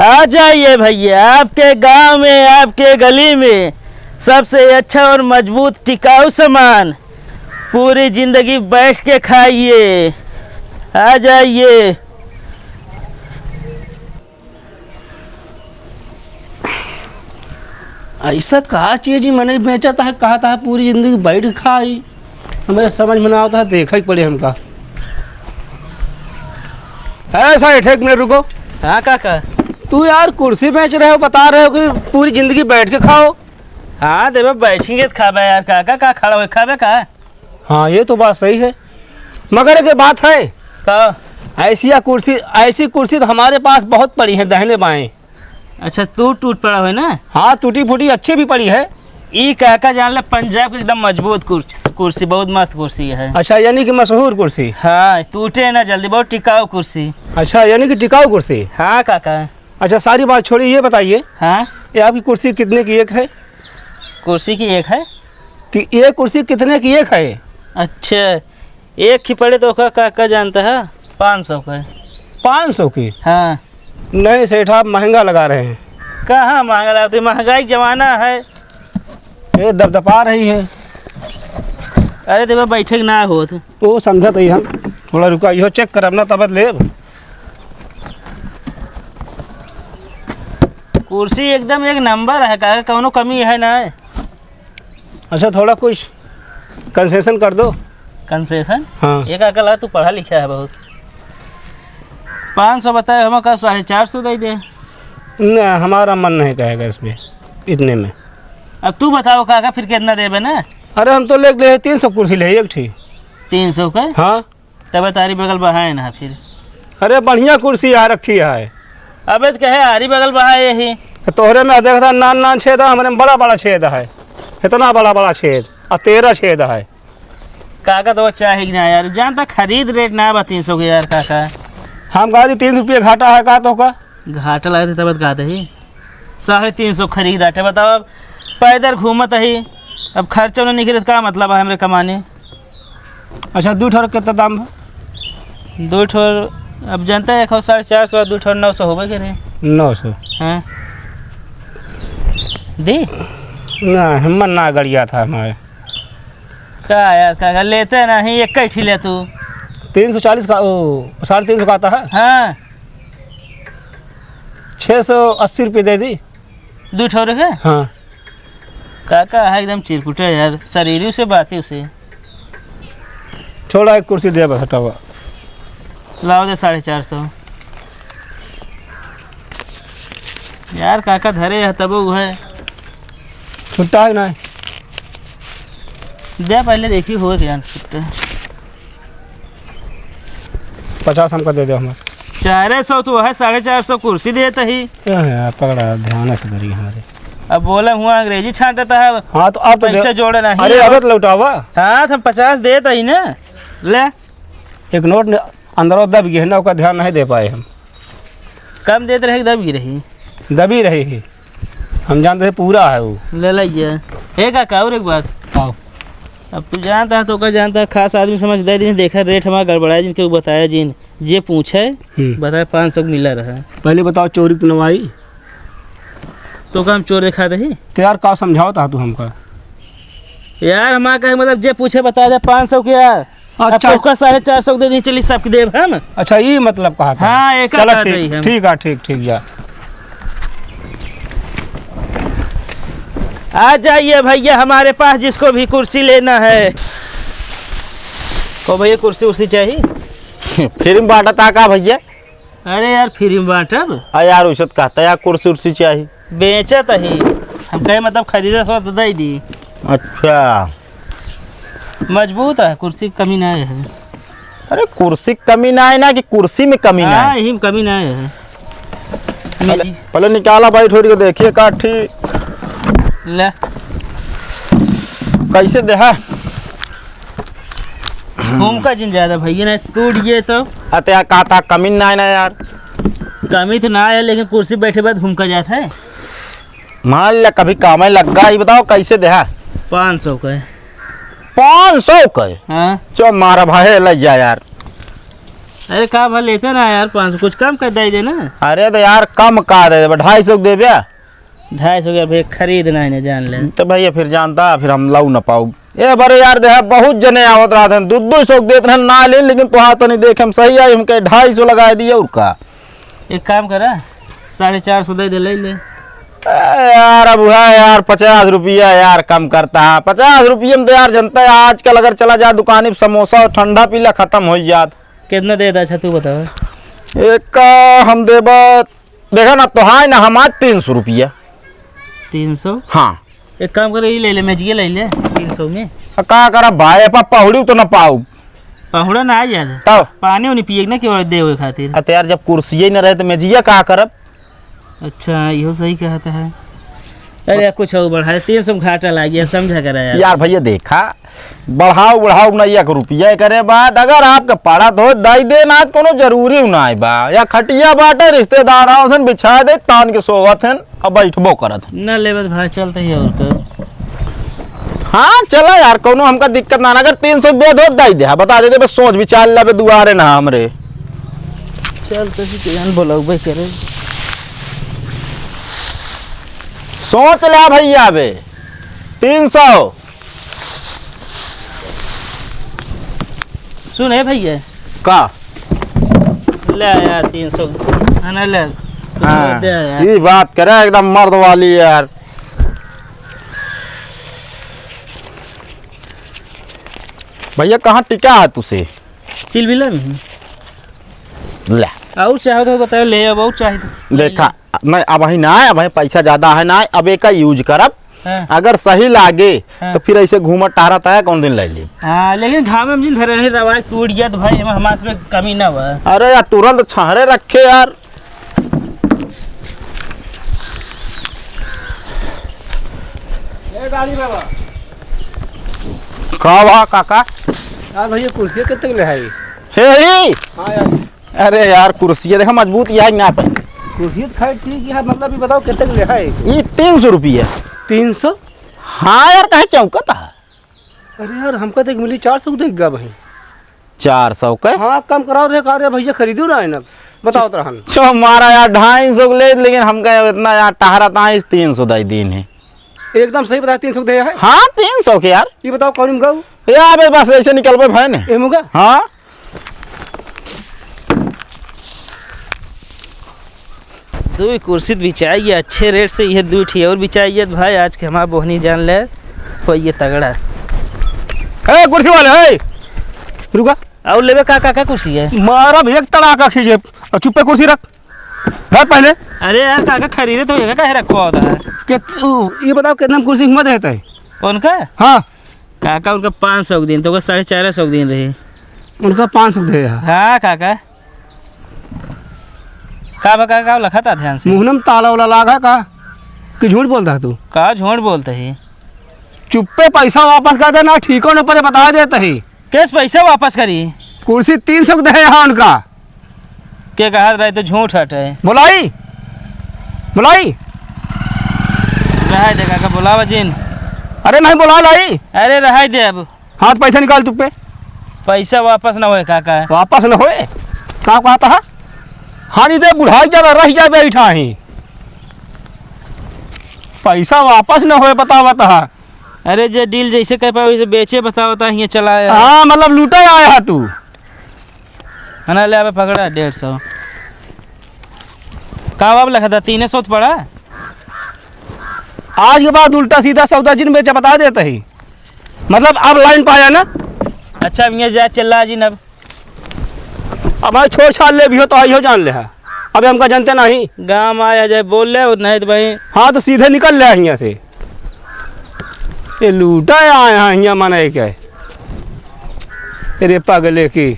आ जाइए भैया, आपके गांव में, आपके गली में सबसे अच्छा और मजबूत टिकाऊ सामान, पूरी जिंदगी बैठ के खाइए। आ जाइए। ऐसा कहा चीज मैंने बेचा था, कहा था पूरी जिंदगी बैठ खाई। हमें समझ में ना आता, देखा ही पड़े हमका। ऐसा एक मिनट रुको। हाँ काका। तू यार कुर्सी बेच रहे हो, बता रहे हो कि पूरी जिंदगी बैठ के खाओ। हाँ देवे, बैठेंगे तो खाबे यार काका, का खड़ा हुए खाबे का। हाँ ये तो बात सही है, मगर एक बात है। का? ऐसी कुर्सी तो हमारे पास बहुत पड़ी है, दाहिने बाएं। अच्छा, टूट पड़ा हुआ ना? हाँ टूटी फूटी अच्छी भी पड़ी है। ई काका जान ले, पंजाब की एकदम मजबूत कुर्सी, बहुत मस्त कुर्सी है। अच्छा, यानी कि मशहूर कुर्सी। हाँ, टूटे ना जल्दी, बहुत टिकाऊ कुर्सी। अच्छा, यानी कि टिकाऊ कुर्सी। हाँ काका। अच्छा, सारी बात छोड़िए, ये बताइए। हाँ, ये आपकी कुर्सी कितने की एक है? कुर्सी की एक है कि ये कुर्सी कितने की एक है? अच्छा, एक ही पड़े तो काका जानता है 500 का। 500 की? हाँ। नहीं सेठ, आप महंगा लगा रहे हैं। कहाँ महंगा लगाते, महंगाई जमाना है। ये दबदबा रही है। अरे देवा, बैठक ना हो तो वो समझा तो हम थोड़ा रुका, यो चेक कर अपना तबत ले। कुर्सी एकदम एक नंबर है काका, कौनो कमी है ना? अच्छा, थोड़ा कुछ कंसेशन कर दो। कंसेशन? हाँ। एक अकल है, तू पढ़ा लिखा है बहुत। 500 बताए, हम का 450 दे दे। नहीं, हमारा मन नहीं कहेगा इसमें, इतने में। अब तू बताओ काका, फिर कितना देबे ना? अरे हम तो ले 300 कुर्सी ले एक ठीक। 300 का? हाँ। तब तारी बगल बहाए ना फिर। अरे बढ़िया कुर्सी आ रखी है। अबे तो कहे आरी बगल बहाए यही। तोहरे में देखता नान छेद है, हमारे में बड़ा बड़ा छेद है, इतना बड़ा बड़ा छेद, और 13 छेद है। काका तो चाहे ना यार, जानता खरीद रेट ना बा 300 के यार काका। हम कहा 3 रुपये घाटा है, का तो का घाटा लगे तब कहते ही 350 खरीद आटे। बताओ, अब पैदल घूमत ही, अब खर्चा नहीं निकले, का मतलब है हमरे कमाने। अच्छा, 2 ठोर कितना दाम है? 2 ठोर अब जानता है, 450, 2 ठोर 900 हो गए रे। 900? हाँ दे ना, हिम्मत ना गड़िया था हमारे। का यार काका, लेते नहीं, एक ही ले तू। 340 का, ओ 350 का आता है। हाँ, 680 रुपये दे दी। 2 ठोर के? हाँ। काका है एकदम चिरकुटे यार, शरीर से बात है उसे। छोड़ा, एक कुर्सी दे बस, हटावा। लाओ दे 450 यार काका, धरे है तब वो है। छुट्टा है ना? दे पहले देखी हो क्या छुट्टा। 50 हमका दे दो हमसे। 400 तो है, 450 कुर्सी देता ही। क्या है यार, पकड़ा ध्यान से करिए हमारे। अब बोला हुआ अंग्रेजी छांटता है। हाँ तो आप पैसे जोड़े नहीं। अरे अब तो लौटावा। हाँ तो 50 देता ही ना। ले एक नोट अंदर दब गई है ना, उसका ध्यान नहीं दे पाए हम। कम देते रहे, दबी रही। दबी रही है, हम जानते हैं पूरा है वो। ले लिया है काका। और एक बात, हाँ। अब तू जानता है तो क्या जानता है, खास आदमी समझदार जिन्हें देखा रेट हमारा गड़बड़ाया, जिनके वो बताया, जिन जे पूछे बताया 500 मिला रहा। पहले बताओ, चोरी तो नवाई तो का हम चोर दिखा दे तो यार, का समझाओ था तू हमका यार। हमारा कहे मतलब जे पूछे बता दे 500 के यार। अच्छा, तो 450 दे दी, चलिए सबके देव हम। अच्छा, ये मतलब कहा था। हाँ, एक चलो ठीक ठीक है, ठीक ठीक जा। आ जाइए भैया हमारे पास, जिसको भी कुर्सी लेना है। को भैया कुर्सी उर्सी चाहिए? फिर बांटा था का भैया? अरे यार फ्री में बांटब यार उषत कहता यार, कुर्सी उर्सी चाहिए। बेचत ही हम कहे, मतलब खरीदा सो तो दे दी। अच्छा, मजबूत है कुर्सी, कमी ना है। अरे कुर्सी कमी ना है ना, कि कुर्सी में कमी ना है? यही में कमी ना है। पहले निकाला भाई, थोड़ी को देखिए काठी। ले कैसे दे है? घूम का जिन ज्यादा भैया ना टूट गए तो। अते यार कहता कमी ना है ना यार। कमी तो ना है, लेकिन कुर्सी बैठे बाद घूम का जाता है। मान लिया कभी काम लग गया, ये बताओ कैसे दे है? 500 का है। 500 का? हाँ, चो मारा भाई, लग जा यार। अरे का भर लेते ना यार 500 कुछ कम कर दे ना। अरे तो यार कम का दे 250 दे भैया। 250 का भाई खरीदना है ना जान ले। तो भैया फिर जानता फिर हम लाऊ ना पाऊ। ए बड़े यार दे बहुत जने आवत रहा थे 200 देते हैं ना ले, लेकिन तो तो नहीं देखे हम सही आई हम कहे 250 लगा दिए और का। एक काम करा 450 दे ले ले। यार अब है यार 50 रुपया यार कम करता है 50 रुपये में तो यार जनता है आजकल अगर चला जाए दुकानी समोसा और ठंडा पीला खत्म हो जात। कितना देता अच्छा तू बता। एक का हम देब देखा ना तो हाँ ना हम आज 300 रुपया। 300? हाँ एक काम करे ये ले ले मैजिए ले ले 300 में। का करा भाई पहुड़ी तो ना पाऊ पहुड़ा ना आ जाए तब पानी उन्हें पिए ना केवल दे हुए खातिर। अत यार जब कुर्सी ही न रहे तो मेजिया का करब। अच्छा यो सही कहता है। अरे कुछ और बढ़ाए 300 में घाटा लग गया समझा करा यार भैया देखा बढ़ाओ ना 1 रुपया करे बात अगर आपके पड़ा तो दाई दे ना कोनो जरूरी ना है बा या खटिया बाटे रिश्तेदार आओ बिछा दे तान के सोवत हैं अब बैठबो करत ना लेबत भाई चलते ही और का। हाँ चला यार कोनो हमका दिक्कत ना अगर 300 दे दो दाई दे बता दे बस सोच विचार ला दुआरे ना हमरे चलते ही जान बोलाऊ भाई करे सोच ला भैया बे 300। सुन है भैया का ले यार 300 है ना ले। हाँ दे यार। ये बात करे एकदम मर्द वाली यार। भैया कहाँ टिका है तुसे चिलबिला में ले और चाहो तो बताओ ले अब और चाहिए देखा मैं अब ही ना अब ही पैसा ज्यादा है ना अब एक का यूज करब हाँ। अगर सही लागे हाँ। तो फिर ऐसे घूमत टहरता है कौन दिन ले ली। हाँ लेकिन घाम में जिन धरे रहे रवाज टूट गया तो भाई हमारे से कमी ना हुआ। अरे यार तुरंत छहरे रखे यार। का काका यार भैया कुर्सी कितने ले है? हे ही हाँ यार अरे यार कुर्सी देखा मजबूत यार ना पे कुर्सी तो खैर ठीक है मतलब ये बताओ कितने ले है? ये 300 रुपया। 300? हाँ यार कहे चौकता है। अरे यार हमको तो मिली 400 देगा भाई। 400 के हाँ कम कराओ रे कार्य भैया खरीदो ना है ना बताओ तो हम जो हमारा यार 250 ले लेकिन हमका इतना यार टहरा था 300 दाई दिन है एकदम सही बताया 300 दे है। हाँ 300 के यार ये बताओ कौन गाऊ यार बस ऐसे निकल पे भाई ने ए मुगा हाँ दो कुर्सी बिछाइए अच्छे रेट से यह दो ठी और बिछाइए भाई आज के हमारा बोहनी जान ले कोई ये तगड़ा ए कुर्सी वाले ए रुका और लेवे का कुर्सी है मारा भी एक तड़ाका खींचे और चुप पे कुर्सी रख धर पहले। अरे यार काका खरीदे तो ये कहे रखा होता है ये बताओ कितना कुर्सी हिम्मत रहता है? उनका हाँ काका उनका 500 दिन तो 450 दिन रहे उनका 500 दे। हाँ काका का बका का लखा था ध्यान से मुहनम ताला वाला लागा का कि झूठ बोलता है तू? का झूठ बोलते है चुप्पे पैसा वापस कर देना ठीक हो न पर बता देता है। कैसे पैसा वापस करी कुर्सी 300 दे यहाँ उनका के कहा रहे तो झूठ हटे बुलाई बुलाई रहा दे काका बुलावा जिन। अरे नहीं बुला लाई अरे रहा दे अब हाथ पैसा निकाल तू पे पैसा वापस ना होए काका वापस न होए कहाँ कहता है हानि दे बुढ़ाई जब रह जाए बैठा ही पैसा वापस न होए बता बता। अरे जे डील जैसे कह पाए वैसे बेचे बताओ बता ये चला हाँ मतलब लूटे आया है तू है ना ले अब पकड़ा 150 का अब लखा था 300 पड़ा आज के बाद उल्टा सीधा सौदा जिन बेचा बता देता ही मतलब अब लाइन पाया ना। अच्छा अब ये जा चल रहा जी नब अब भाई छोड़ छाड़ ले भी हो तो आई हो जान ले है अब हमका जानते नहीं गाँव आया जाए बोल ले नहीं तो भाई हाँ तो सीधे निकल ले यहाँ से ये लूटा आया यहाँ मना क्या रे पागले की